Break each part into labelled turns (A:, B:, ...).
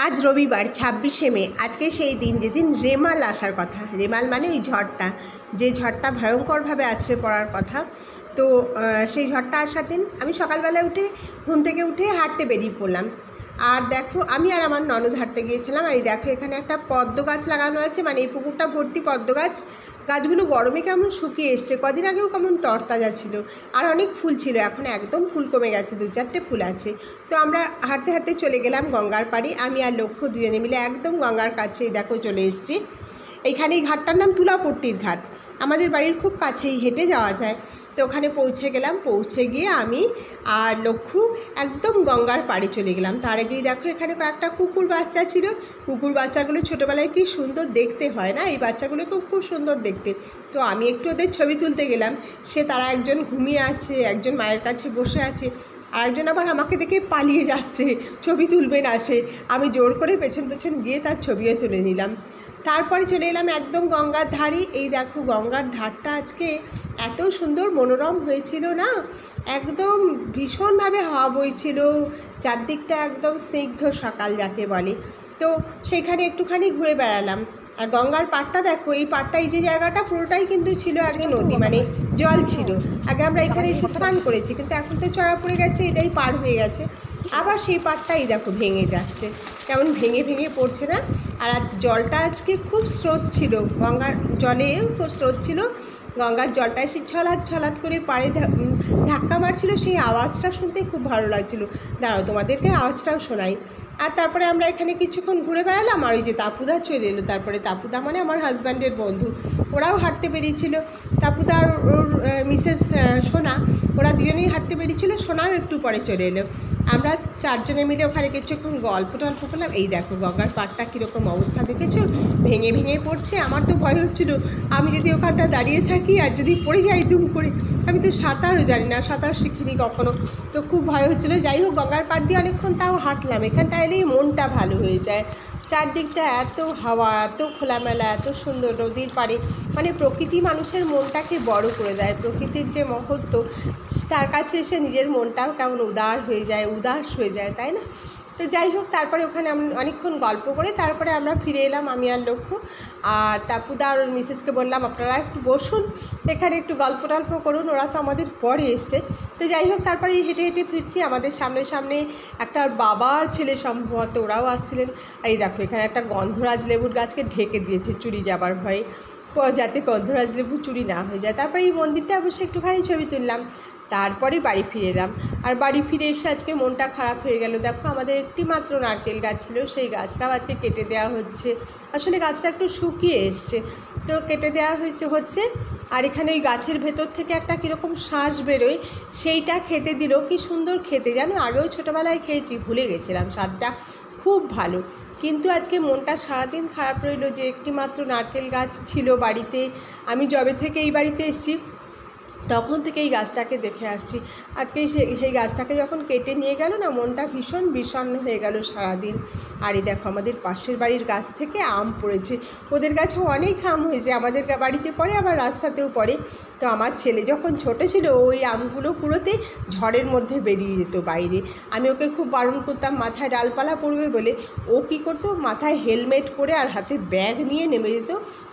A: আজ রবিবার 26শে মে। আজকে সেই দিন যেদিন রেমাল আসার কথা। রেমাল মানে ওই ঝড়টা, যে ঝড়টা ভয়ঙ্করভাবে আছড়ে পড়ার কথা। তো সেই ঝড়টা আসার দিন আমি সকালবেলায় উঠে ঘুম থেকে উঠে হাঁটতে বেরিয়ে পড়লাম। আর দেখো, আমি আর আমার ননদ হাঁটতে গিয়েছিলাম। আর এই দেখো, এখানে একটা পদ্ম গাছ লাগানো আছে, মানে এই পুকুরটা ভর্তি পদ্ম গাছ। গাছগুলো গরমে কেমন শুকিয়ে এসছে, কদিন আগেও কেমন তরতাজা ছিল, আর অনেক ফুল ছিল। এখন একদম ফুল কমে গেছে, 2-4টে ফুল আছে। তো আমরা হাঁটতে হাঁটতে চলে গেলাম গঙ্গার পাড়ে। আমি আর লক্ষ্য দুজনে মিলে একদম গঙ্গার কাছেই দেখো চলে এসেছি। এইখানে এই ঘাটটার নাম তুলাপট্টির ঘাট। আমাদের বাড়ির খুব কাছেই, হেঁটে যাওয়া যায়। তো ওখানে পৌঁছে গেলাম। পৌঁছে গিয়ে আমি আর লক্ষ্য একদম গঙ্গার পাড়ে চলে গেলাম। তার আগেই দেখো, এখানে কয়েকটা কুকুর বাচ্চা ছিল। কুকুর বাচ্চাগুলো ছোটোবেলায় কি সুন্দর দেখতে হয় না, এই বাচ্চাগুলোকেও খুব সুন্দর দেখতে। তো আমি একটু ওদের ছবি তুলতে গেলাম। তারা একজন ঘুমিয়ে আছে, একজন মায়ের কাছে বসে আছে, আর একজন আবার আমাকে দেখে পালিয়ে যাচ্ছে, ছবি তুলবে না সে। আমি জোর করে পেছন পেছন গিয়ে তার ছবিও তুলে নিলাম। তারপরে চলে এলাম একদম গঙ্গার ধারে। এই দেখো, গঙ্গার ধারটা আজকে এত সুন্দর মনোরম হয়েছিল না, একদম ভীষণভাবে হাওয়া বইছিল, চারদিকটা একদম স্নিগ্ধ সকাল যাকে বলে। তো সেখানে একটুখানি ঘুরে বেড়ালাম। আর গঙ্গার পাড়টা দেখো, এই পাড়টা, এই যে জায়গাটা পুরোটাই কিন্তু ছিল আগে নদী, মানে জল ছিল। আগে আমরা এখানে এসে স্নান করেছি, কিন্তু এখন তো চড়া পড়ে গেছে, এটাই পার হয়ে গেছে। আবার সেই পাড়টাই দেখো ভেঙে যাচ্ছে, কেমন ভেঙে ভেঙে পড়ছে না। আর জলটা আজকে খুব স্রোত ছিল, গঙ্গার জলে খুব স্রোত ছিল। গঙ্গার জলটা এসে ছলাৎ ছলাৎ করে পাড়ে ধাক্কা মারছিল, সেই আওয়াজটা শুনতে খুব ভালো লাগছিলো। দাঁড়াও, তোমাদেরকে আওয়াজটাও শোনাই। আর তারপরে আমরা এখানে কিছুক্ষণ ঘুরে বেড়ালাম। আর ওই যে তাপুদা চলে এলো। তারপরে তাপুদা মানে আমার হাজব্যান্ডের বন্ধু, ওরাও হাঁটতে বেরিয়েছিল। তাপুদা আর ওর মিসেস সোনা, ওরা দুজনেই হাঁটতে বেরিয়েছিল। সোনাও একটু পরে চলে এলো। আমরা চারজনে মিলে ওখানে কিছুক্ষণ গল্প টল্প করলাম। এই দেখো, গঙ্গার পাড়টা কীরকম অবস্থা দেখেছো, ভেঙে ভেঙে পড়ছে। আমার তো ভয় হচ্ছিলো, আমি যদি ওখানটা দাঁড়িয়ে থাকি আর যদি পড়ে যাই দুম করে। আমি তো সাঁতারও জানি না, সাঁতার শিখিনি কখনো, তো খুব ভয় হচ্ছিলো। যাই হোক, গঙ্গার পাড় দিয়ে অনেকক্ষণ তাও হাঁটলাম। এখানটা এলেই মনটা ভালো হয়ে যায়। চারদিকটা এত হাওয়া, এত খোলামেলা, এত সুন্দর। নদীর পাড়ে মানে প্রকৃতি মানুষের মনটাকে বড় করে দেয়। প্রকৃতির যে মহত্ব, তার কাছে এসে নিজের মনটাও কেমন উদার হয়ে যায়, উদাস হয়ে যায়, তাই না? তো যাই হোক, তারপরে ওখানে আমি অনেকক্ষণ গল্প করে তারপরে আমরা ফিরে এলাম, আমি আর লক্ষ্য। আর তাপুদা আর ওর মিসেসকে বললাম, আপনারা একটু বসুন, এখানে একটু গল্প টল্প করুন, ওরা তো আমাদের পরে এসছে। তো যাই হোক, তারপরে হেঁটে হেঁটে ফিরছি। আমাদের সামনে সামনে একটা বাবার ছেলে সম্ভবত, ওরাও আসছিলেন। আর এই দেখো, এখানে একটা গন্ধরাজ লেবুর গাছকে ঢেকে দিয়েছে চুরি যাবার ভয়ে, যাতে গন্ধরাজ লেবু চুরি না হয়ে যায়। তারপরে এই মন্দিরটা অবশ্যই একটুখানি ছবি তুললাম। তারপরে বাড়ি ফিরে এলাম। আর বাড়ি ফিরে এসে আজকে মনটা খারাপ হয়ে গেল। দেখো, আমাদের একটি মাত্র নারকেল গাছ ছিল, সেই গাছটাও আজকে কেটে দেওয়া হচ্ছে। আসলে গাছটা একটু শুকিয়ে এসছে, তো কেটে দেওয়া হচ্ছে। আর এখানে ওই গাছের ভেতর থেকে একটা কীরকম শ্বাস বেরোয়, সেইটা খেতে দিল। কি সুন্দর খেতে, জানো, আগেও ছোটোবেলায় খেয়েছি, ভুলে গেছিলাম, স্বাদটা খুব ভালো। কিন্তু আজকে মনটা সারাদিন খারাপ রইল যে একটি মাত্র নারকেল গাছ ছিল বাড়িতে। আমি যবে থেকে এই বাড়িতে এসেছি তখন থেকে এই গাছটাকে দেখে আসছি। আজকে সেই গাছটাকে যখন কেটে নিয়ে গেল না, মনটা ভীষণ বিষণ্ণ হয়ে গেল সারাদিন। আর এই দেখো, আমাদের পাশের বাড়ির গাছ থেকে আম পড়েছে। ওদের গাছেও অনেক আম হয়েছে, আমাদের বাড়িতে পড়ে, আবার রাস্তাতেও পড়ে। তো আমার ছেলে যখন ছোটো ছিল, ওই আমগুলো কুড়োতে ঝড়ের মধ্যে বেরিয়ে যেত বাইরে। আমি ওকে খুব বারণ করতাম মাথায় ডালপালা পড়বে বলে। ও কী করতো, মাথায় হেলমেট পরে আর হাতে ব্যাগ নিয়ে নেমে যেত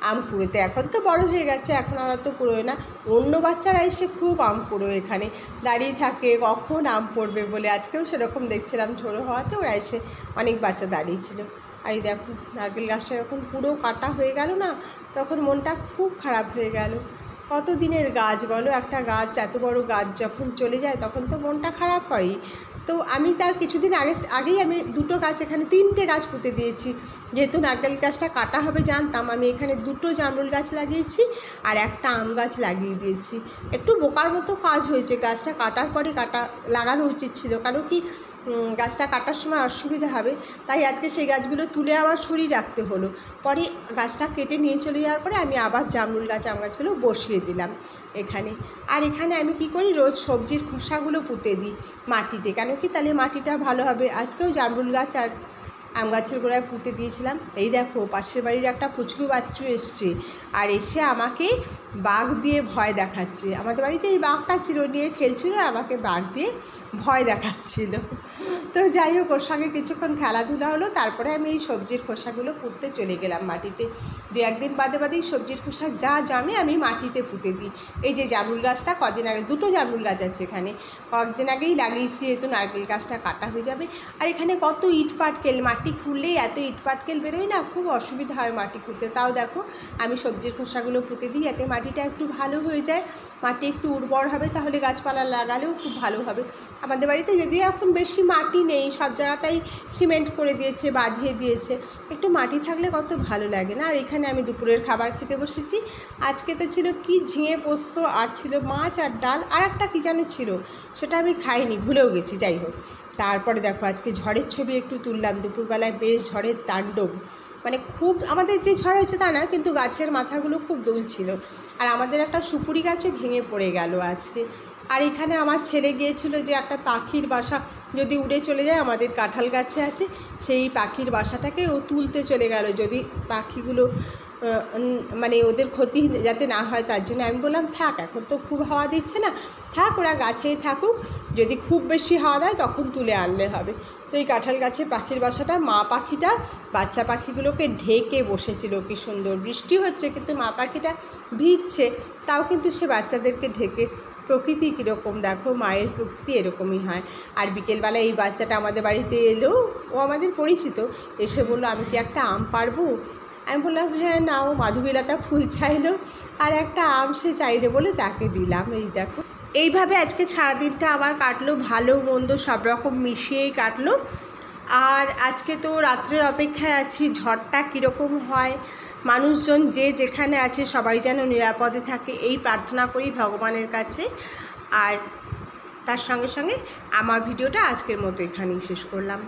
A: আম কুড়োতে। এখন তো বড় হয়ে গেছে, এখন আর অত কুড়োয় না। অন্য বাচ্চারা এসে খুব আম কুড়োয়, এখানে দাঁড়িয়ে থাকে কখন আম পড়বে বলে। আজকেও সেরকম দেখছিলাম, ঝোড়ো হওয়াতে ওরা এসে অনেক বাচ্চা দাঁড়িয়েছিল। আর এই দেখো, নারকেল গাছটা যখন পুরো কাটা হয়ে গেল না, তখন মনটা খুব খারাপ হয়ে গেল। কত দিনের গাছ বলো, একটা গাছ, এত বড় গাছ যখন চলে যায় তখন তো মনটা খারাপ হয়ই। তো আমি তার কিছুদিন আগেই আমি দুটো গাছ, এখানে 3টে গাছ পুঁতে দিয়েছি। যেহেতু নারকেল গাছটা কাটা হবে জানতাম, আমি এখানে 2টো জামরুল গাছ লাগিয়েছি আর একটা আম গাছ লাগিয়ে দিয়েছি। একটু বোকার মতো কাজ হয়েছে, গাছটা কাটার পরে লাগানো উচিত ছিল, কারণ কি গাছটা কাটার সময় অসুবিধা হবে, তাই আজকে সেই গাছগুলো তুলে আবার সরিয়ে রাখতে হলো। পরে গাছটা কেটে নিয়ে চলে যাওয়ার পরে আমি আবার জামরুল গাছ, আম গাছগুলো বসিয়ে দিলাম এখানে। আর এখানে আমি কি করি, রোজ সবজির খোসাগুলো পুঁতে দিই মাটিতে, কেন কি তাহলে মাটিটা ভালো হবে। আজকেও জামরুল গাছ আর আম গাছের গোড়ায় পুঁতে দিয়েছিলাম। এই দেখো, পাশের বাড়ির একটা পুচকু বাচ্চু এসছে, আর এসে আমাকে বাঘ দিয়ে ভয় দেখাচ্ছে। আমাদের বাড়িতে এই বাঘটা ছিল, নিয়ে খেলছিল, আর আমাকে বাঘ দিয়ে ভয় দেখাচ্ছিল। তো যাই হোক, ওর সঙ্গে কিছুক্ষণ খেলাধুলা হলো, তারপরে আমি এই সবজির খোসাগুলো পুঁততে চলে গেলাম মাটিতে। 2-1 দিন বাদে বাদেই সবজির খোসা যা জমে আমি মাটিতে পুঁতে দিই। এই যে জামরুল গাছটা কদিন আগে, 2টো জামরুল গাছ আছে এখানে, কয়েকদিন আগেই লাগিয়েছি, যেহেতু নারকেল গাছটা কাটা হয়ে যাবে। আর এখানে কত ইট পাটকেল, মাটি খুঁড়লেই এত ইট পাটকেল বেরোয় না, খুব অসুবিধা হয় মাটি খুঁড়তে। তাও দেখো আমি সবজির খোসাগুলো পুঁতে দিই, যাতে মাটিটা একটু ভালো হয়ে যায়, মাটি একটু উর্বর হবে, তাহলে গাছপালা লাগালেও খুব ভালো হবে। আমাদের বাড়িতে যদিও এখন বেশি মাটি নেই, সব জায়গাটাই সিমেন্ট করে দিয়েছে, বাঁধিয়ে দিয়েছে, একটু মাটি থাকলে কত ভালো লাগে না। আর এখানে আমি দুপুরের খাবার খেতে বসেছি। আজকে তো ছিল কি ঝিঙে পোস্ত, আর ছিল মাছ আর ডাল, আর একটা কী যেন ছিল, সেটা আমি খাইনি, ভুলেও গেছি। যাই হোক, তারপরে দেখো আজকে ঝড়ের ছবি একটু তুললাম। দুপুরবেলায় বেশ ঝড়ের তাণ্ডব, মানে খুব আমাদের যে ঝড় হয়েছে তা না, কিন্তু গাছের মাথাগুলো খুব দুলছিল। আর আমাদের একটা সুপুরি গাছও ভেঙে পড়ে গেল আজকে। আর এখানে আমার ছেলে গিয়েছিল যে একটা পাখির বাসা যদি উড়ে চলে যায়, আমাদের কাঁঠাল গাছে আছে, সেই পাখির বাসাটাকে ও তুলতে চলে গেল, যদি পাখিগুলো মানে ওদের ক্ষতি যাতে না হয় তার জন্য। আমি বললাম থাক, এখন তো খুব হাওয়া দিচ্ছে না, থাক, ওরা গাছেই থাকুক, যদি খুব বেশি হাওয়া দেয় তখন তুলে আনলে হবে। তো এই কাঁঠাল গাছে পাখির বাসাটা, মা পাখিটা বাচ্চা পাখিগুলোকে ঢেকে বসেছিল। কি সুন্দর বৃষ্টি হচ্ছে, কিন্তু মা পাখিটা ভিজছে, তাও কিন্তু সে বাচ্চাদেরকে ঢেকে। প্রকৃতি কীরকম দেখো, মায়ের প্রকৃতি এরকমই হয়। আর বিকেলবেলা এই বাচ্চাটা আমাদের বাড়িতে এলো, ও আমাদের পরিচিত, এসে বললো আমি কি একটা আম পারবো? আমি বললাম হ্যাঁ নাও। মাধবীলতা ফুল চাইলো, আর একটা আম সে চাইলে বলে তাকে দিলাম। এই দেখো, এইভাবে আজকে সারাদিনটা আমার কাটলো, ভালো মন্দ সব রকম মিশিয়েই কাটলো। আর আজকে তো রাত্রের অপেক্ষায় আছি, ঝড়টা কীরকম হয়, মানুষজন যে যেখানে আছে সবাই যেন নিরাপদে থাকে, এই প্রার্থনা করি ভগবানের কাছে। আর তার সঙ্গে সঙ্গে আমার ভিডিওটা আজকের মতো এখানেই শেষ করলাম।